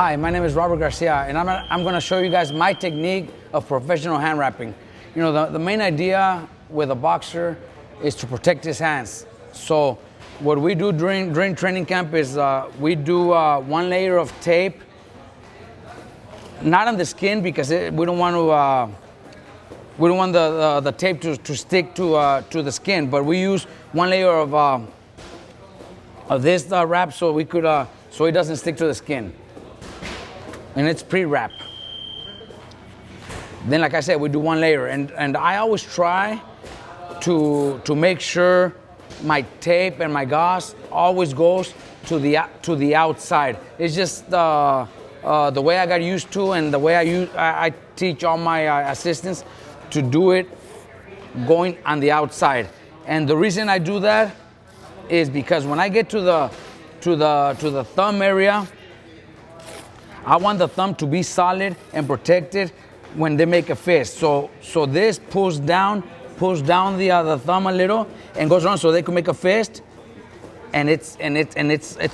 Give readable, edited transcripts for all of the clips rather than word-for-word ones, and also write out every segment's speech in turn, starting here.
Hi, my name is Robert Garcia, and I'm going to show you guys my technique of professional hand wrapping. You know, the main idea with a boxer is to protect his hands. So what we do during training camp is we do one layer of tape, not on the skin because we don't want the tape to stick to the skin, but we use one layer of this wrap so we could so it doesn't stick to the skin. And it's pre-wrap. Then, like I said, we do one layer, and I always try to make sure my tape and my gauze always goes to the outside. It's just the way I got used to, and the way I teach all my assistants to do it going on the outside. And the reason I do that is because when I get to the thumb area, I want the thumb to be solid and protected when they make a fist. So this pulls down the thumb a little and goes around so they can make a fist, and it's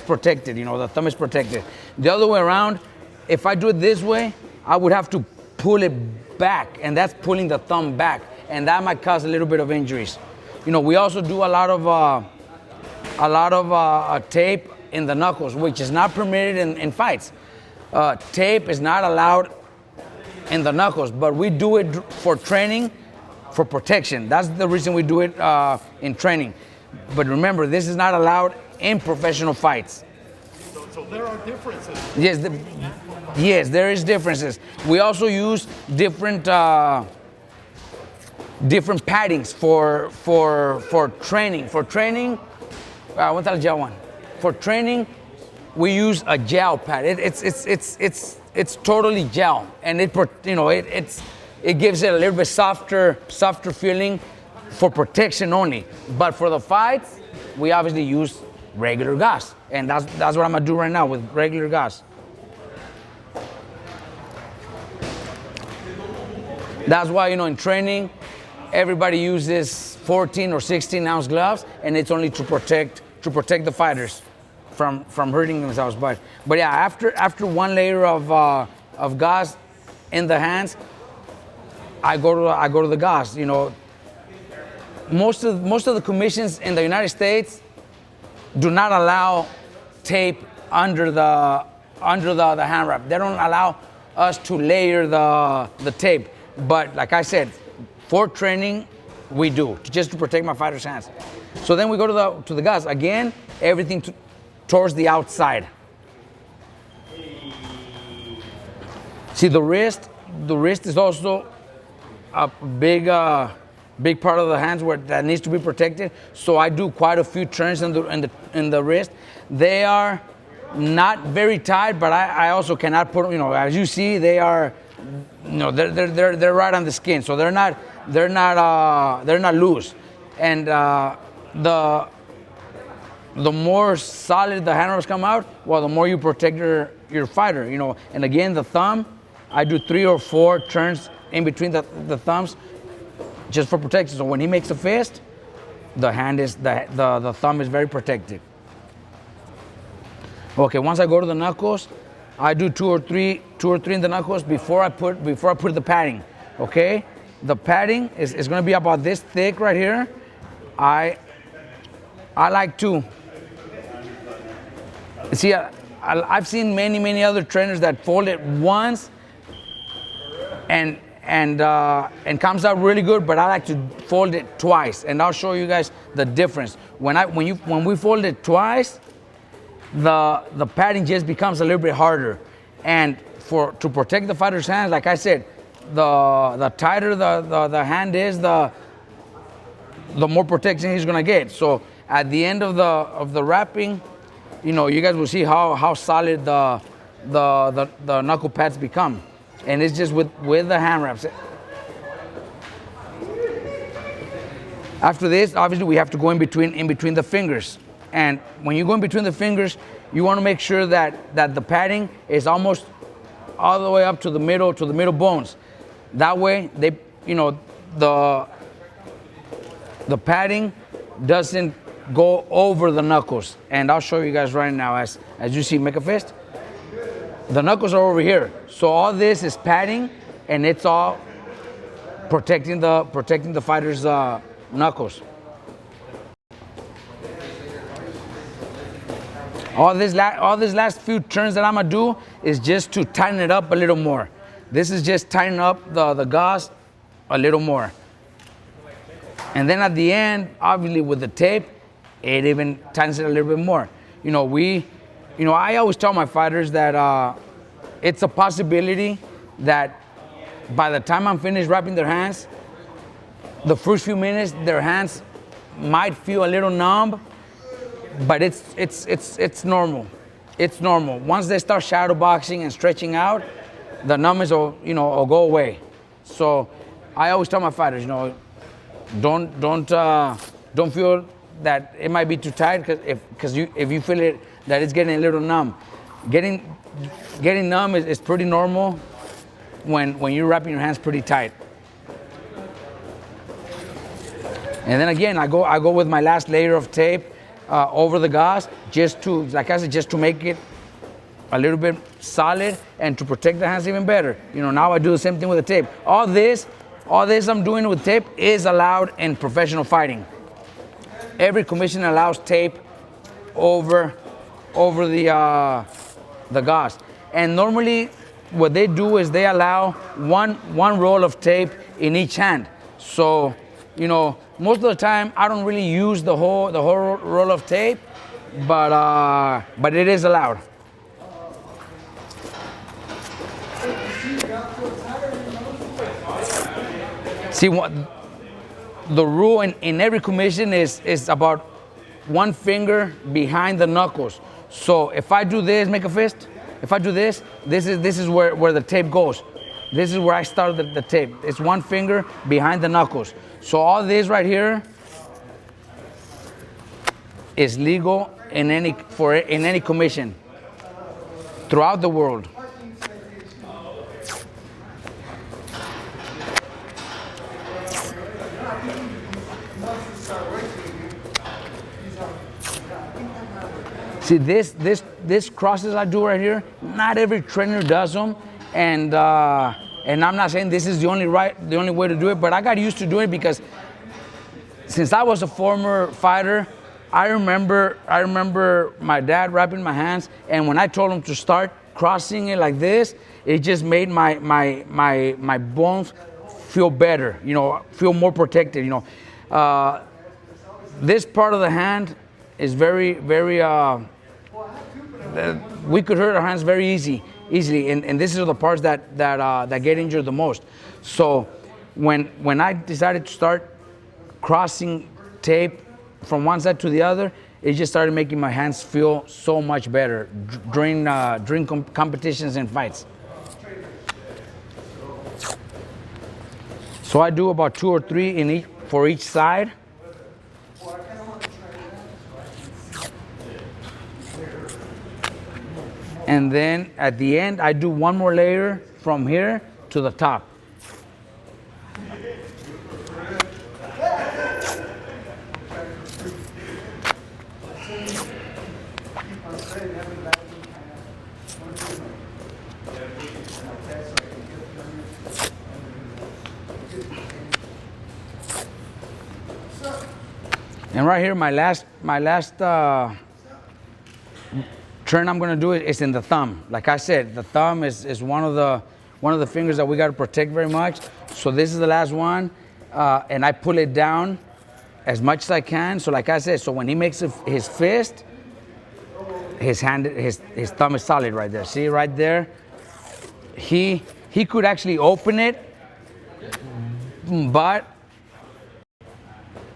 protected. You know, the thumb is protected. The other way around, if I do it this way, I would have to pull it back, and that's pulling the thumb back, and that might cause a little bit of injuries. You know, we also do a lot of tape in the knuckles, which is not permitted in fights. Tape is not allowed in the knuckles, but we do it for training, for protection. That's the reason we do it in training. But remember, this is not allowed in professional fights. So there are differences. Yes, there is differences. We also use different paddings for training. For training, For training, we use a gel pad. It's totally gel, and it gives it a little bit softer feeling for protection only. But for the fights, we obviously use regular gauze, and that's what I'm gonna do right now with regular gauze. That's why, you know, in training, everybody uses 14 or 16 ounce gloves, and it's only to protect the fighters from hurting themselves. But yeah, after one layer of gauze in the hands, I go to the gauze. You know, most of the commissions in the United States do not allow tape under the hand wrap. They don't allow us to layer the tape. But like I said, for training, we do, just to protect my fighters' hands. So then we go to the gauze again. Everything towards the outside. See, the wrist is also a big part of the hands that needs to be protected. So I do quite a few turns in the wrist. They are not very tight, but I also cannot put, you know, as you see, they are, you know, they're right on the skin, so they're not loose. And the more solid the hand wraps come out, well, the more you protect your fighter, you know. And again, the thumb, I do 3 or 4 turns in between the thumbs just for protection. So when he makes a fist, the thumb is very protected. Okay, once I go to the knuckles, I do 2 or 3 in the knuckles before I put the padding. Okay, the padding is going to be about this thick right here. I like to see. I've seen many other trainers that fold it once and comes out really good, but I like to fold it twice, and I'll show you guys the difference. When we fold it twice, the padding just becomes a little bit harder, and to protect the fighter's hands, like I said, the tighter the hand is, the more protection he's gonna get. So at the end of the wrapping, you know, you guys will see how solid the knuckle pads become, and it's just with the hand wraps. After this, obviously, we have to go in between the fingers, and when you go in between the fingers, you want to make sure that the padding is almost all the way up to the middle bones. That way, the padding doesn't go over the knuckles. And I'll show you guys right now as you see, make a fist. The knuckles are over here. So all this is padding, and it's all protecting the fighter's knuckles. All these last few turns that I'm gonna do is just to tighten it up a little more. This is just tightening up the gauze a little more. And then at the end, obviously with the tape, it even tightens it a little bit more. I always tell my fighters that it's a possibility that by the time I'm finished wrapping their hands, the first few minutes their hands might feel a little numb, but it's normal. It's normal. Once they start shadow boxing and stretching out, the numbness will go away. So I always tell my fighters, don't feel that it might be too tight, because if you feel it that it's getting a little numb. Getting numb is pretty normal when you're wrapping your hands pretty tight. And then again, I go with my last layer of tape over the gauze, just to make it a little bit solid and to protect the hands even better. Now I do the same thing with the tape. All this I'm doing with tape is allowed in professional fighting. Every commission allows tape over the gauze. And normally what they do is they allow one roll of tape in each hand. So, most of the time I don't really use the whole roll of tape, but it is allowed. See, what the rule in every commission is about one finger behind the knuckles. So if I do this, make a fist. If I do this is where the tape goes. This is where I start the tape. It's one finger behind the knuckles. So all this right here is legal in any commission throughout the world. See, this crosses I do right here, not every trainer does them, and I'm not saying this is the only way to do it, but I got used to doing it because since I was a former fighter, I remember my dad wrapping my hands, and when I told him to start crossing it like this, it just made my bones feel better, feel more protected. This part of the hand is very, very. We could hurt our hands very easily, and these are the parts that get injured the most. So when I decided to start crossing tape from one side to the other, it just started making my hands feel so much better during competitions and fights. So I do about 2 or 3 for each side. And then at the end, I do one more layer from here to the top. And right here, my last turn I'm gonna do is in the thumb. Like I said, the thumb is one of the fingers that we gotta protect very much. So this is the last one, and I pull it down as much as I can. So like I said, so when he makes his fist, his thumb is solid right there. See right there? He could actually open it, but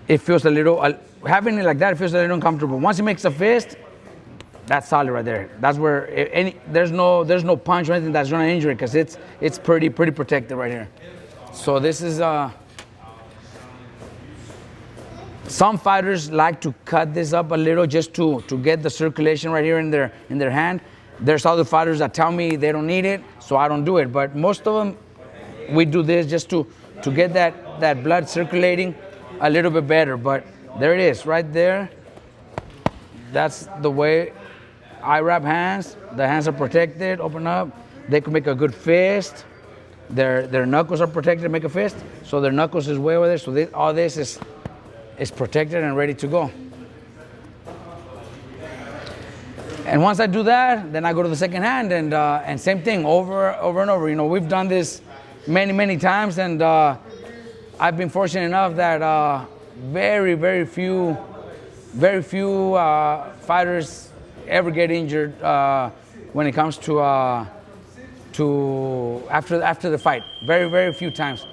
it feels a little, having it like that, it feels a little uncomfortable. Once he makes a fist, that's solid right there. That's where there's no punch or anything that's gonna injure it, because it's pretty protected right here. So this is some fighters like to cut this up a little just to get the circulation right here in their hand. There's other fighters that tell me they don't need it, so I don't do it. But most of them, we do this just to get that blood circulating a little bit better. But there it is right there. That's the way I wrap hands. The hands are protected. Open up. They can make a good fist. Their knuckles are protected. Make a fist. So their knuckles is way over there. So all this is protected and ready to go. And once I do that, then I go to the second hand and same thing over and over. You know, we've done this many times, and I've been fortunate enough that very few fighters ever get injured when it comes to after the fight. Very few times.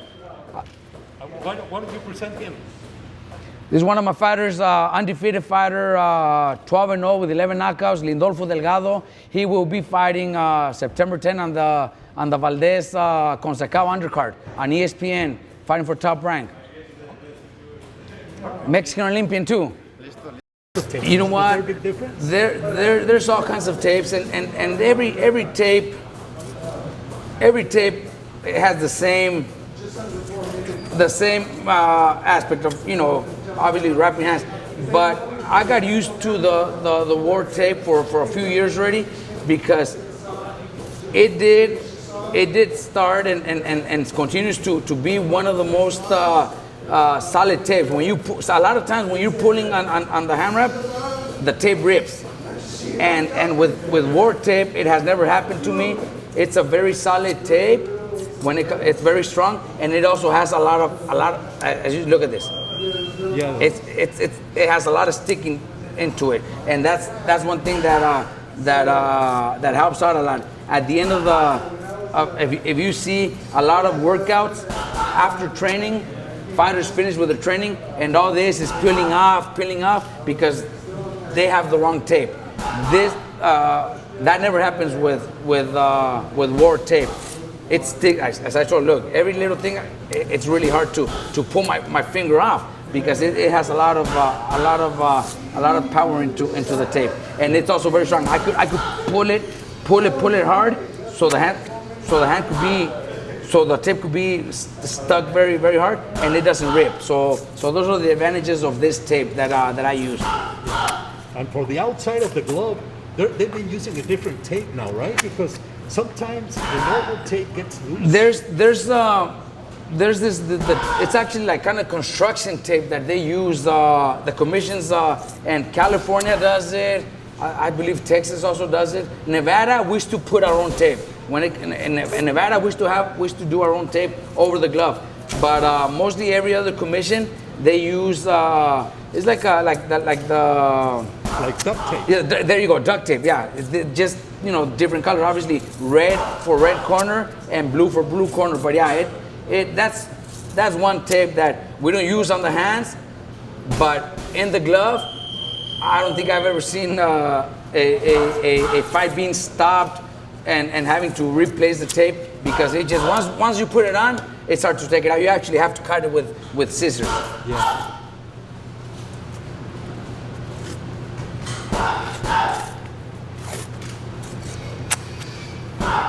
Why don't you present him? This is one of my fighters, undefeated fighter, 12-0 with 11 knockouts, Lindolfo Delgado. He will be fighting September 10 on the Valdez Consacao undercard on ESPN, fighting for top rank. Mexican Olympian too. You know what? Is there a big difference? There's all kinds of tapes, and every tape has the same aspect of, you know, obviously wrapping hands. But I got used to the war tape for a few years already, because it did start and continues to be one of the most solid tapes. When you a lot of times when you're pulling on the hand wrap, the tape rips, and with war tape it has never happened to me. It's a very solid tape. When it's very strong, and it also has a lot of as you look at this, Yeah. it has a lot of sticking into it, and that's one thing that helps out a lot. At the end of if you see a lot of workouts after training, fighters finish with the training, and all this is peeling off because they have the wrong tape. This that never happens with war tape. It's thick, as I told. Look, every little thing, it's really hard to pull my finger off, because it has a lot of power into the tape, and it's also very strong. I could pull it hard, so the tape could be stuck very hard, and it doesn't rip. So those are the advantages of this tape that I use. And for the outside of the glove, they've been using a different tape now, right? Because sometimes the normal tape gets loose. There's this it's actually like kind of construction tape that they use. The commissions and California does it. I believe Texas also does it. Nevada, we used to put our own tape. In Nevada, we used to do our own tape over the glove. But mostly every other commission, they use it's like duct tape. Yeah, there you go, duct tape. Yeah, just, you know, different colors. Obviously, red for red corner and blue for blue corner. But yeah, that's one tape that we don't use on the hands, but in the glove, I don't think I've ever seen a fight being stopped and having to replace the tape, because it just once you put it on, it's hard to take it out. You actually have to cut it with scissors. Yeah.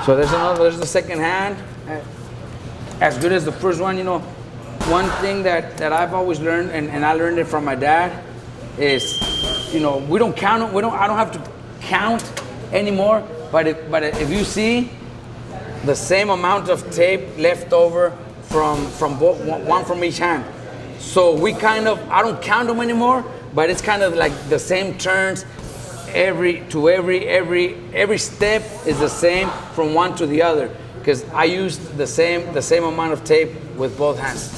So there's the second hand, as good as the first one. You know, one thing that I've always learned, and I learned it from my dad, is, you know, I don't have to count anymore. But if you see the same amount of tape left over from both, one from each hand, so I don't count them anymore. But it's kind of like the same turns. Every step is the same from one to the other, because I use the same amount of tape with both hands.